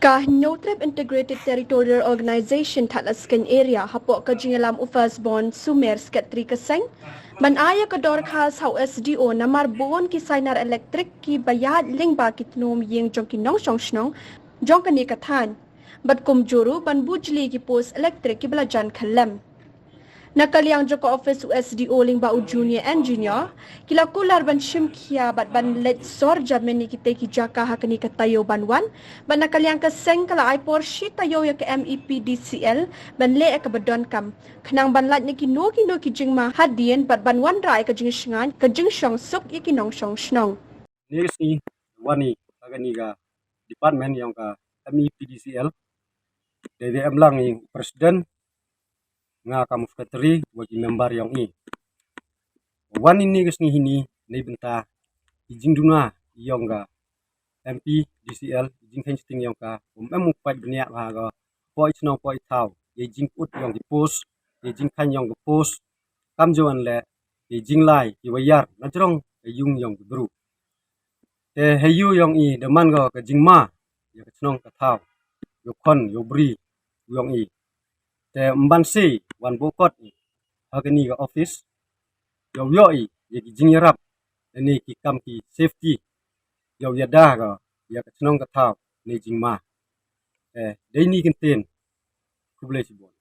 Kah Notrep Integrated Territorial Organization Tatlaskan Area hapok ke jingalam Ufasbon Sumer Sketri Keseng ban aya ke dorkhal sau SDO namar bon ki Sainar elektrik ki bayat lingba ki tnom yeng jong ki nong song snong jong ka ni kathan bat kum juru ban bujli ki pos elektrik ki belajan khalem Nakaliang Joko Office USDO Lingba Junior Engineer kila kular ban shimkia bat ban let sor jameni kita ki jaka hakani ka tayo banwan ban nakaliang ka seng kala ai porshi tayo ya ka Mepdcl ban le ka badon kam khnang ban lat ni ki no ki jingma hadien bat ban wan rai ka jing shngan ka jing shong suk iki nong shong shnong ni si wani agani ga department yang ka Mepdcl de amlang ni presiden nga kamu sekretari wagi member yang i wan ini gesni hini nei benta Iakynduh yang ga Mepdcl jing hensting yang ka memu pat bnia ha ga poi snow poi tau ye jing ut yang di post ye jing kan yang di post kam joan le ye jing lai ye wayar na jrong yung yang bru te heyu yang i deman ga ka Jingma ye ka snong ka tau yo kon yo bri yang i te mban si wan bokot agani ga office yo yoi ye ki jingyarap ni ki kam ki safety yo yada ga ya ka snong ka tau ni Jingma dei ni kinten kuble si bon